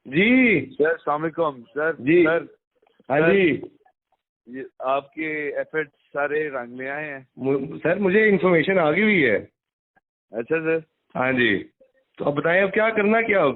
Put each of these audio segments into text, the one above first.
جی سر السلام علیکم سر. جی سر ہاں سر، جی یہ آپ کے ایفرٹ سارے رنگ میں آئے ہیں. سر مجھے انفارمیشن آ گئی ہوئی ہے. اچھا سر. ہاں جی تو اب بتائیں اب کیا کرنا کیا اب.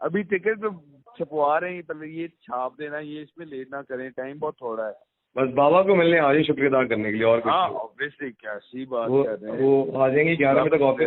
ابھی ٹکٹ تو چھپوا رہے ہیں، پہلے یہ چھاپ دینا، یہ اس میں لیٹ نہ کریں، ٹائم بہت تھوڑا ہے. بس بابا کو ملنے آ جائیں شکریہ ادا کرنے کے لیے اور کچھ ہاں نہیں. obviously کیا سی بات وہ کر رہے ہیں. وہ آ جائیں گے 11 بجے تک آفس،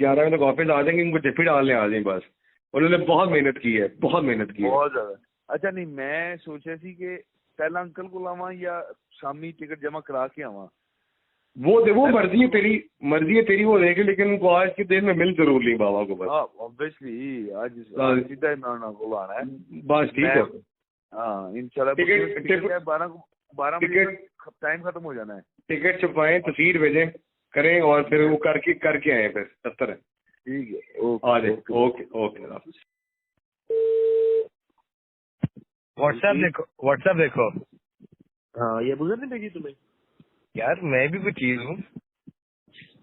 11 بجے تک آفس آ جائیں گے. ان کو ٹفٹ ڈالنے آ جائیں بس. انہوں نے بہت محنت کی ہے، بہت محنت کی ہے. بہت زیادہ. اچھا نہیں، میں سوچ رہی تھی کہ پہلا انکل کو لاواں یا شامی ٹکٹ جمع کرا کے آواں. وہ مرضی ہے تیری، مرضی ہے تیری، وہ دیکھ. لیکن ان کو آج کی دن میں مل ضرور لیں بابا کو بس. ہاں obviously آج سیدھا عمران کو لانا ہے. بس ٹھیک ہے. ہاں انشاءاللہ 12 بجے ٹائم ختم ہو جانا ہے. ٹکٹ چھپائیں، تصویر بھیجیں کریں اور پھر وہ کر کے آئیں پھر 70 ہے. ٹھیک ہے آ جائیں. Okay okay. واٹس ایپ دیکھو. ہاں یہ ابوذر نے بھیجی تمہیں؟ یار میں بھی کوئی چیز ہوں.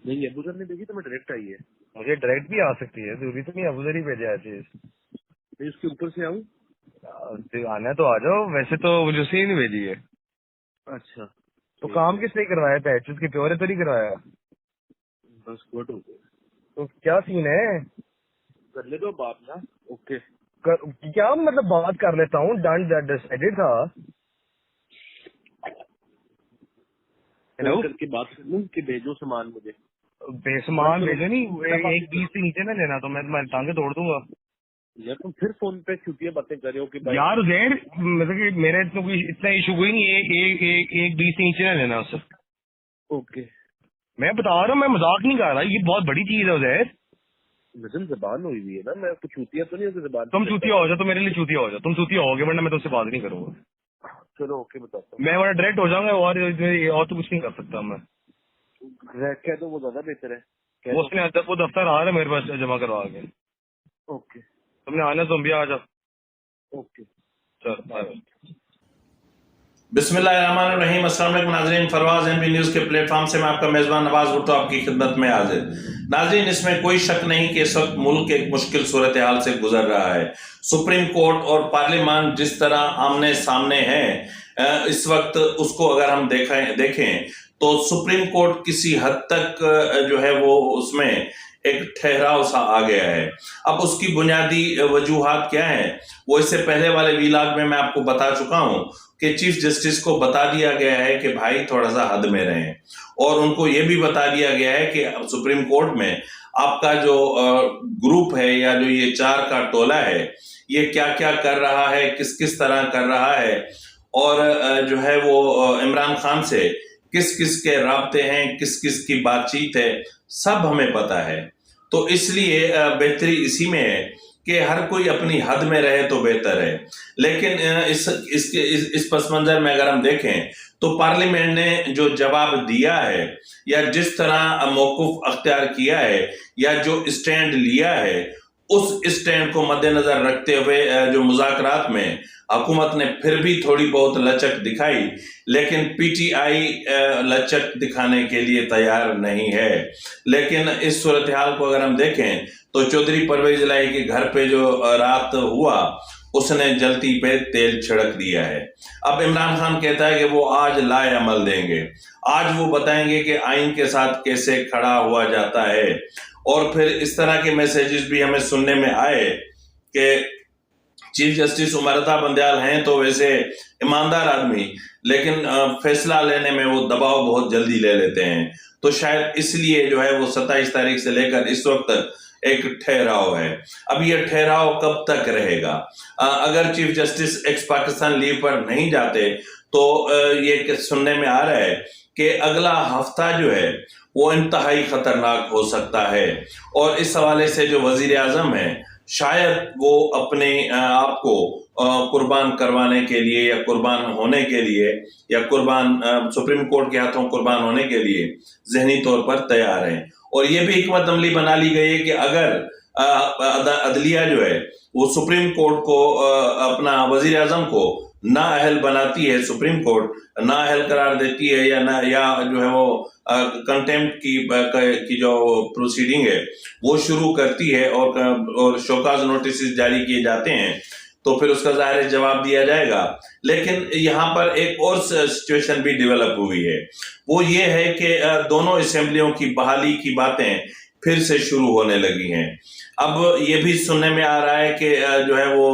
نہیں ابوذر نے بھیجی، تمہیں ڈائریکٹ آئی ہے. مجھے ڈائریکٹ بھی آ سکتی ہے، ضروری تو نہیں ابوذر ہی بھیجا ہے چیز. میں اس کے اوپر سے آؤں؟ آنا تو آ جاؤ، ویسے تو مجھے سے ہی نہیں بھیجی ہے. اچھا تو کام کس نے کروایا تھا؟ ایچ کے پیورے تو نہیں کروایا. بس گڈ ہو گیا. تو کیا سین ہے؟ کر لے دو بات نا. اوکے کیا مطلب بات کر لیتا ہوں، ڈن ڈیسائیڈڈ تھا. فون کر کے بات کر لوں کہ بھیجو سامان مجھے. بے سامان بھیجو نہیں، ایک 20 سے نیچے نہ لینا تو میں تمہاری ٹانگیں توڑ دوں گا. یار تم پھر فون پہ چھوٹیاں باتیں کر رہے ہو کہ یار زیر مطلب کہ میرے تو کوئی اتنا ایشو کوئی نہیں، ایک 20 سے نیچے نہ لینا اس سے. اوکے میں بتا رہا ہوں، میں مذاق نہیں کر رہا، یہ بہت بڑی چیز ہے زیر. نظم زبان ہوئی ہوئی ہے نا، میں کچھ چوتیا تو نہیں ہوتی زبان. تم چوتیا ہو جاؤ تو میرے لیے چوتیا ہو جاؤ. تم چوتیا ہو گے ورنہ میں تم سے بات نہیں کروں گا. چلو اوکے بتاتا ہوں. میں ورنہ ڈائریکٹ ہو جاؤں گا اور تو کچھ نہیں کر سکتا میں. کہہ دو وہ زیادہ بہتر ہے. وہ اس نے وہ دفتر آ رہا ہے میرے پاس جمع کروا کے. اوکے تم نے آنا تم بھی آ جاؤ. اوکے چل بسم اللہ الرحمن الرحیم. السلام علیکم ناظرین. فروز ایم پی نیوز کے پلیٹ فارم سے میں آپ کا میزبان نواز بھٹو آپ کی خدمت میں حاضر. ناظرین اس میں کوئی شک نہیں کہ اس وقت ملک ایک مشکل صورتحال سے گزر رہا ہے. سپریم کورٹ اور پارلیمان جس طرح آمنے سامنے ہیں اس وقت، اس کو اگر ہم دیکھیں تو سپریم کورٹ کسی حد تک جو ہے وہ اس میں ایک ٹھہراؤ سا آ گیا ہے. اب اس کی بنیادی وجوہات کیا ہیں وہ اس سے پہلے والے ویلاگ میں آپ کو بتا چکا ہوں کہ چیف جسٹس کو بتا دیا گیا ہے کہ بھائی تھوڑا سا حد میں رہیں، اور ان کو یہ بھی بتا دیا گیا ہے کہ سپریم کورٹ میں آپ کا جو گروپ ہے یا جو یہ 4 کا ٹولہ ہے یہ کیا کیا کر رہا ہے، کس طرح کر رہا ہے، اور جو ہے وہ عمران خان سے کس کے رابطے ہیں، کس کی بات چیت ہے، سب ہمیں پتا ہے. تو اس لیے بہتری اسی میں ہے کہ ہر کوئی اپنی حد میں رہے تو بہتر ہے. لیکن اس پس منظر میں اگر ہم دیکھیں تو پارلیمنٹ نے جو جواب دیا ہے یا جس طرح موقف اختیار کیا ہے یا جو اسٹینڈ لیا ہے، اس اسٹینڈ کو مد نظر رکھتے ہوئے جو مذاکرات میں حکومت نے پھر بھی تھوڑی بہت لچک دکھائی، لیکن پی ٹی آئی لچک دکھانے کے لیے تیار نہیں ہے. لیکن اس صورتحال کو اگر ہم دیکھیں تو چودھری پرویز الہی کے گھر پہ جو رات ہوا اس نے جلتی پہ تیل چھڑک دیا ہے. اب عمران خان کہتا ہے کہ وہ آج لائے عمل دیں گے، آج وہ بتائیں گے کہ آئین کے ساتھ کیسے کھڑا ہوا جاتا ہے. اور پھر اس طرح کے میسیجز بھی ہمیں سننے میں آئے کہ چیف جسٹس امرتا بندیال ہیں تو ویسے ایماندار آدمی، لیکن فیصلہ لینے میں وہ دباؤ بہت جلدی لے لیتے ہیں. تو شاید اس لیے جو ہے وہ 27 تاریخ سے لے کر اس وقت تک ایک ٹھہراؤ ہے. اب یہ ٹھہراؤ کب تک رہے گا؟ اگر چیف جسٹس ایکس پاکستان لیو پر نہیں جاتے تو یہ سننے میں آ رہا ہے کہ اگلا ہفتہ جو ہے وہ انتہائی خطرناک ہو سکتا ہے. اور اس حوالے سے جو وزیر اعظم ہے شاید وہ اپنے آپ کو قربان کروانے کے لیے یا قربان ہونے کے لیے یا سپریم کورٹ کے ہاتھوں قربان ہونے کے لیے ذہنی طور پر تیار ہیں. اور یہ بھی حکمت عملی بنا لی گئی ہے کہ اگر عدلیہ جو ہے وہ سپریم کورٹ کو اپنا وزیر اعظم کو नाअहल बनाती है सुप्रीम कोर्ट, नाअहल करार देती है या जो है वो कंटेम्प्ट की जो प्रोसीडिंग है वो शुरू करती है और शोकाज नोटिस जारी किए जाते हैं, तो फिर उसका ज़ाहिर जवाब दिया जाएगा। लेकिन यहाँ पर एक और सिचुएशन भी डेवलप हुई है, वो ये है कि दोनों असेंबलियों की बहाली की बातें फिर से शुरू होने लगी हैं। अब ये भी सुनने में आ रहा है कि जो है वो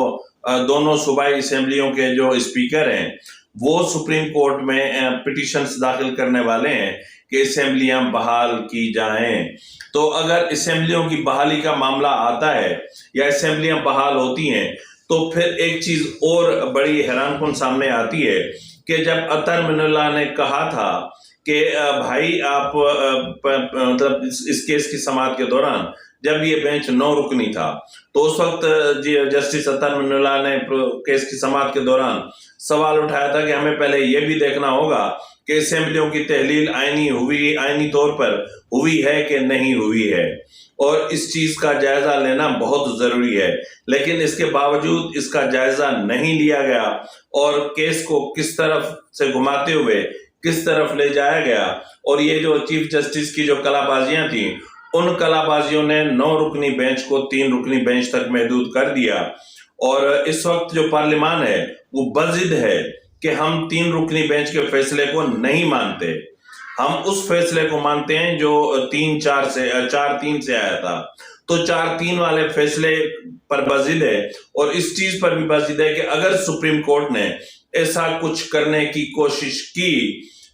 दोनों सूबाई असेंबलियों के जो स्पीकर हैं वो सुप्रीम कोर्ट में पिटीशंस दाखिल करने वाले हैं कि असेंबलियां बहाल की जाएं। तो अगर असेंबलियों की बहाली का मामला आता है या असेंबलियां बहाल होती हैं, तो फिर एक चीज और बड़ी हैरानकुन सामने आती है कि जब अतर मिनुल्लाह ने कहा था कि भाई आप मतलब इस केस की समाअत के दौरान जब ये बेंच 9 रुकनी था, तो उस वक्त जस्टिस अतर मिनुल्लाह ने केस की समाअत के दौरान सवाल उठाया था कि हमें पहले ये भी देखना होगा कि असेंबलियों की तहलील आईनी तौर पर हुई है कि नहीं हुई है, और इस चीज का जायजा लेना बहुत जरूरी है। लेकिन इसके बावजूद इसका जायजा नहीं लिया गया और केस को किस तरफ से घुमाते हुए किस तरफ ले जाया गया, और ये जो चीफ जस्टिस की जो कलाबाजियां थी, उन कलाबाजियों ने 9 रुकनी बेंच को 3 रुकनी बेंच तक महदूद कर दिया। और इस वक्त जो पार्लियामान है वो बजिद है कि हम 3 रुकनी बेंच के फैसले को नहीं मानते, हम उस फैसले को मानते हैं जो 4-3 से आया था। तो 4-3 वाले फैसले पर बजिद है, और इस चीज पर भी बजिद है कि अगर सुप्रीम कोर्ट ने ऐसा कुछ करने की कोशिश की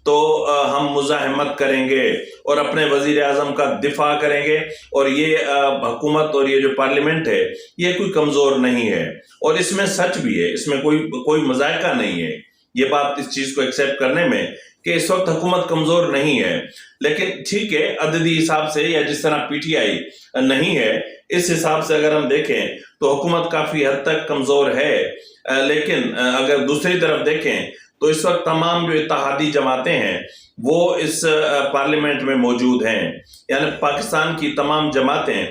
तो हम मुजाहिमत करेंगे और अपने वजीर आजम का दिफा करेंगे, और ये हुकूमत और ये जो पार्लियामेंट है ये कोई कमजोर नहीं है, और इसमें सच भी है, इसमें कोई मजायका नहीं है ये बात, इस चीज को एक्सेप्ट करने में कि इस वक्त हुकूमत कमजोर नहीं है। लेकिन ठीक है, अददी हिसाब से या जिस तरह पीटीआई नहीं है, इस हिसाब से अगर हम देखें तो हुकूमत काफी हद तक कमजोर है। लेकिन अगर दूसरी तरफ देखें तो इस वक्त तमाम जो इत्तेहादी जमातें हैं वो इस पार्लियामेंट में मौजूद हैं, यानी पाकिस्तान की तमाम जमातें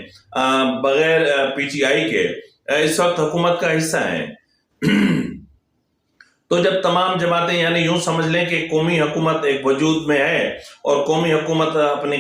बगैर पीटीआई के इस वक्त हुकूमत का हिस्सा हैं। तो जब तमाम जमातें, यानी यूं समझ लें कि कौमी हुकूमत एक वजूद में है और कौमी हुकूमत अपना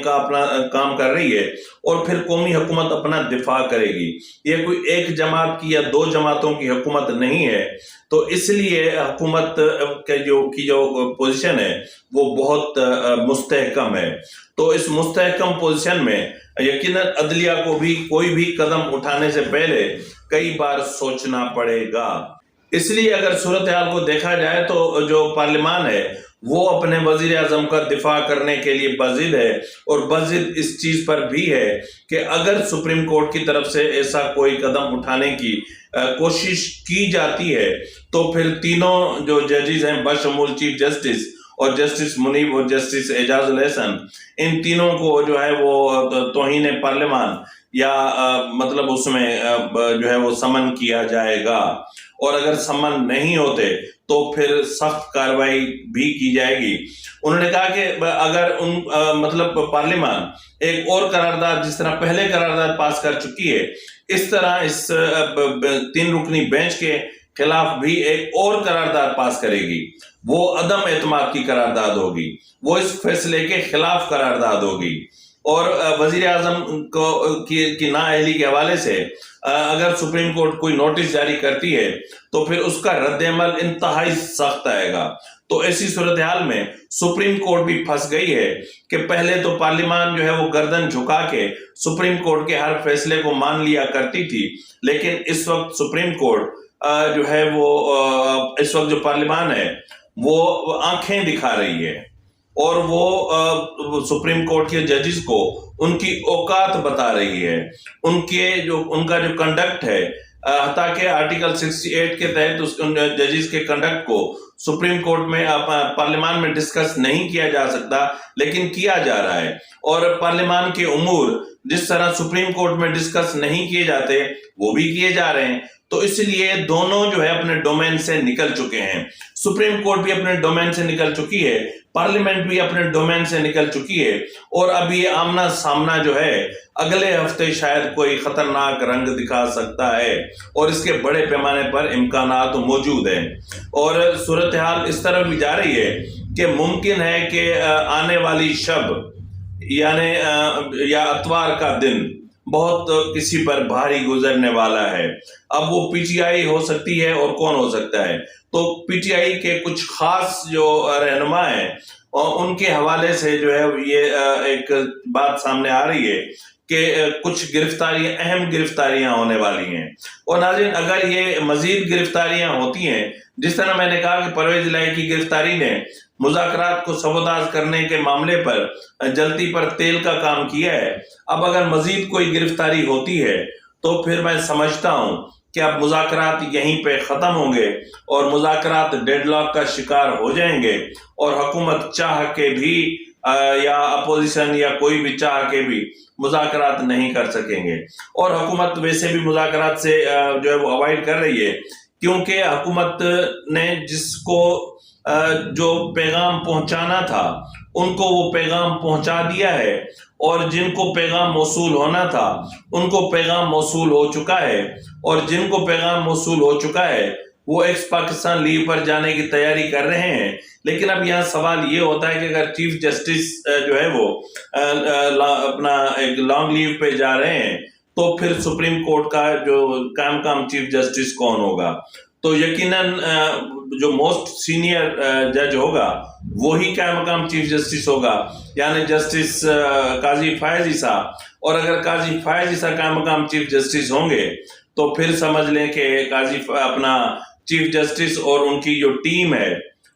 काम कर रही है, और फिर कौमी हुकूमत अपना दिफा करेगी, ये कोई एक जमात की या 2 जमातों की हुकूमत नहीं है। तो इसलिए हुकूमत की जो पोजीशन है वो बहुत मुस्तहकम है। तो इस मुस्तहकम पोजीशन में यकीनन अदलिया को भी कोई भी कदम उठाने से पहले कई बार सोचना पड़ेगा। इसलिए अगर सूरत हाल को देखा जाए तो जो पार्लियामान है वो अपने वजीर आजम का दिफा करने के लिए बजिद है, और बजिद इस चीज पर भी है कि अगर सुप्रीम कोर्ट की तरफ से ऐसा कोई कदम उठाने की कोशिश की जाती है तो फिर तीनों जो जजेस हैं बशमूल चीफ जस्टिस और जस्टिस मुनीब और जस्टिस एजाजुल एहसन, इन तीनों को जो है वो तौहीन पार्लियामान या मतलब उसमें जो है वो समन किया जाएगा, और अगर समन नहीं होते तो फिर सख्त कार्रवाई भी की जाएगी। उन्होंने कहा कि अगर मतलब पार्लियामान एक और करारदाद, जिस तरह पहले करारदाद पास कर चुकी है, इस तरह इस 3 रुकनी बेंच के खिलाफ भी एक और करारदाद पास करेगी, वो अदम एतमाद की करारदाद होगी, वो इस फैसले के खिलाफ करारदाद होगी। और वजीर आजम की नाअहली के हवाले से अगर सुप्रीम कोर्ट कोई नोटिस जारी करती है तो फिर उसका रद्द-ए-अमल इंतहाई सख्त आएगा। तो ऐसी सूरत हाल में सुप्रीम कोर्ट भी फंस गई है कि पहले तो पार्लियामान जो है वो गर्दन झुका के सुप्रीम कोर्ट के हर फैसले को मान लिया करती थी, लेकिन इस वक्त सुप्रीम कोर्ट जो है वो इस वक्त जो पार्लियामान है वो आंखें दिखा रही है, और वो सुप्रीम कोर्ट के जजेस को उनकी औकात बता रही है, उनका जो कंडक्ट है, ताकि आर्टिकल 68 के तहत उन जजेस के कंडक्ट को सुप्रीम कोर्ट में पार्लियामान में डिस्कस नहीं किया जा सकता, लेकिन किया जा रहा है। और पार्लियामान के उमूर जिस तरह सुप्रीम कोर्ट में डिस्कस नहीं किए जाते वो भी किए जा रहे हैं। तो इसलिए दोनों जो है अपने डोमेन से निकल चुके हैं। सुप्रीम कोर्ट भी अपने डोमेन से निकल चुकी है, पार्लियामेंट भी अपने डोमेन से निकल चुकी है, और अब ये आमना सामना जो है अगले हफ्ते शायद कोई खतरनाक रंग दिखा सकता है, और इसके बड़े पैमाने पर इम्कानात मौजूद हैं। और सूरत हाल इस तरफ भी जा रही है कि मुमकिन है कि आने वाली शब यानी या अतवार का दिन बहुत किसी पर भारी गुजरने वाला है। अब वो पीटीआई हो सकती है और कौन हो सकता है, तो पीटीआई के कुछ खास जो रहनुमा हैं और उनके हवाले से जो है ये एक बात सामने आ रही है कि कुछ गिरफ्तारियां, अहम गिरफ्तारियां होने वाली हैं। और नाज़रीन, अगर ये मजीद गिरफ्तारियां होती हैं, जिस तरह मैंने कहा कि परवेज इलाही की गिरफ्तारी ने मुज़ाकरात को सबोताज करने के मामले पर जल्दी पर तेल का काम किया है, अब अगर मजीद कोई गिरफ्तारी होती है तो फिर मैं समझता हूं कि अब मुज़ाकरात यहीं पे ख़त्म होंगे और मुज़ाकरात डेडलॉक का शिकार हो जाएंगे, और हुकूमत चाह के भी या अपोजिशन या कोई भी चाह के भी मुज़ाकरात नहीं कर सकेंगे। और हुकूमत वैसे भी मुज़ाकरात से जो है वो अवॉइड कर रही है, क्योंकि हुकूमत ने जिसको जो पैगाम पहुंचाना था उनको वो पैगाम पहुंचा दिया है, और जिनको पैगाम मौसूल होना था उनको पैगाम मौसूल हो चुका है, और जिनको पैगाम मौसूल हो चुका है वो एक्स पाकिस्तान लीव पर जाने की तैयारी कर रहे हैं। लेकिन अब यहाँ सवाल ये होता है कि अगर चीफ जस्टिस जो है वो अपना एक लॉन्ग लीव पे जा रहे हैं तो फिर सुप्रीम कोर्ट का जो काम चीफ जस्टिस कौन होगा, तो यकीनन जो मोस्ट सीनियर जज होगा वही काम चीफ जस्टिस होगा, यानी जस्टिस काजी फायज ईसा। और अगर काजी फायज ईसा काम चीफ जस्टिस होंगे तो फिर समझ लें कि काजी अपना चीफ जस्टिस और उनकी जो टीम है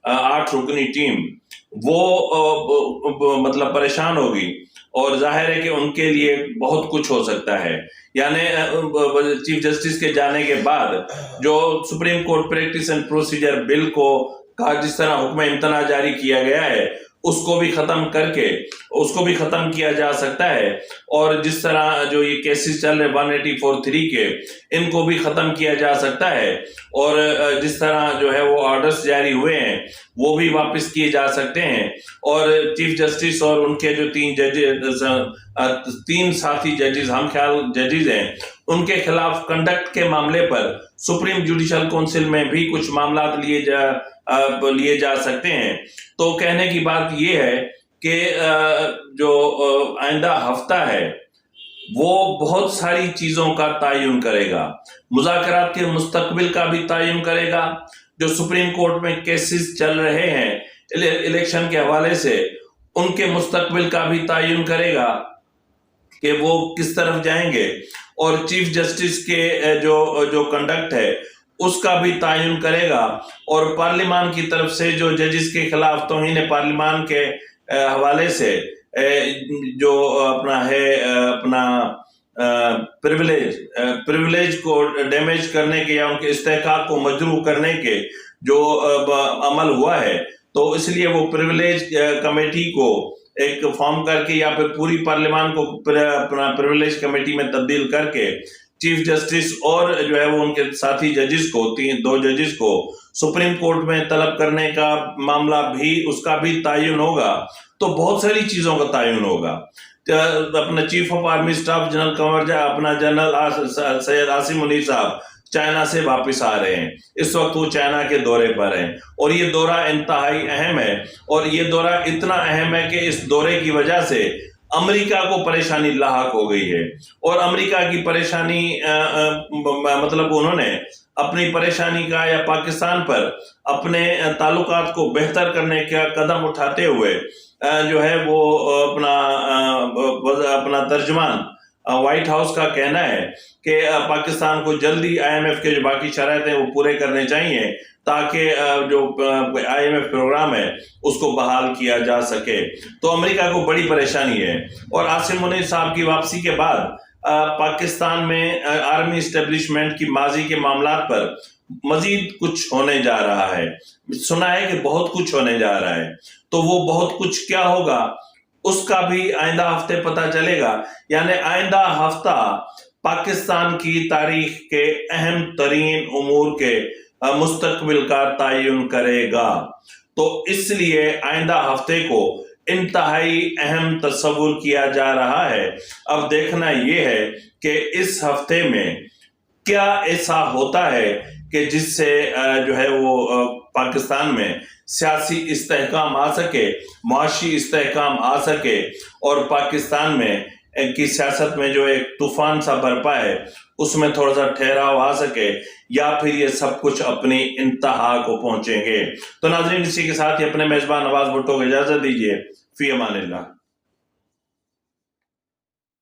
8 रुकनी टीम वो मतलब परेशान होगी, और जाहिर है कि उनके लिए बहुत कुछ हो सकता है। यानी चीफ जस्टिस के जाने के बाद जो supreme court practice and procedure bill को का जिस तरह हुक्म इम्तना जारी किया गया है उसको भी खत्म किया जा सकता है, और जिस तरह जो ये केसेस चल रहे 184(3) के इनको भी खत्म किया जा सकता है, और जिस तरह जो है वो ऑर्डर्स जारी हुए हैं वो भी वापस किए जा सकते हैं। और चीफ जस्टिस और उनके जो 3 साथी जजेस हम ख्याल जजेस हैं उनके खिलाफ कंडक्ट के मामले पर सुप्रीम जुडिशल काउंसिल में भी कुछ मामला लिए जा सकते हैं। तो कहने की बात ये है कि जो आइंदा हफ्ता है वो बहुत सारी चीजों का तायुन करेगा, मुज़ाकरात के मुस्तकबिल का भी तायुन करेगा, जो सुप्रीम कोर्ट में केसेस चल रहे हैं इलेक्शन के हवाले से उनके मुस्तकबिल का भी तायुन करेगा कि वो किस तरफ जाएंगे, और चीफ जस्टिस के जो कंडक्ट है उसका भी तायुन करेगा, और पार्लियामान की तरफ से जो जजेस के खिलाफ तौहीन पार्लियामान के हवाले से जो प्रिविलेज को डैमेज करने के या उनके इस्तेहकाक को मजरूह करने के जो अमल हुआ है, तो इसलिए वो प्रिविलेज कमेटी को एक फॉर्म करके या फिर पूरी पार्लियामान को अपना प्रिविलेज कमेटी में तब्दील करके चीफ जस्टिस और जो है वो उनके साथी जजेस को 2 जजेस को सुप्रीम कोर्ट में तलब करने का मामला भी उसका भी तायुन होगा। तो बहुत सारी चीजों का तायुन होगा। अपना chief of army staff general Kanwar अपना जनरल सैयद आसिम मुनीर साहब चाइना से वापस आ रहे हैं, इस वक्त वो चाइना के दौरे पर हैं, और ये दौरा इंतहाई अहम है, और ये दौरा इतना अहम है कि इस दौरे की वजह से अमेरिका को परेशानी लाहक हो गई है, और अमेरिका की परेशानी मतलब उन्होंने अपनी परेशानी का या पाकिस्तान पर अपने ताल्लुकात को बेहतर करने का कदम उठाते हुए जो है वो अपना तर्जमान व्हाइट हाउस का कहना है कि पाकिस्तान को जल्दी IMF के जो बाकी शराइत हैं वो पूरे करने चाहिए ताकि जो IMF प्रोग्राम है उसको बहाल किया जा सके। तो अमेरिका को बड़ी परेशानी है, और आसिम मुनीर साहब की वापसी के बाद पाकिस्तान में आर्मी इस्टेब्लिशमेंट की माजी के मामलात पर मजीद कुछ होने जा रहा है। सुना है कि बहुत कुछ होने जा रहा है, तो वो बहुत कुछ क्या होगा उसका भी आइंदा हफ्ते पता चलेगा। यानी आइंदा हफ्ता पाकिस्तान की तारीख के अहम तरीन उमूर के मुस्तकबिल का तयन करेगा। तो इसलिए आइंदा हफ्ते को इंतहाई अहम तस्वुर किया जा रहा है। अब देखना यह है कि इस हफ्ते में क्या ऐसा होता है कि जिससे जो है वो पाकिस्तान में सियासी इस्तेहकाम आ सके, मुआशी इस्तेहकाम आ सके और पाकिस्तान में की सियासत में जो एक तूफान सा बरपा है उसमें थोड़ा सा ठहराव आ सके, या फिर ये सब कुछ अपनी इंतहा को पहुंचेंगे। तो नाज़रीन, इसी के साथ ही अपने मेजबान नवाज भुट्टो को इजाजत दीजिए। फी अमानिल्लाह।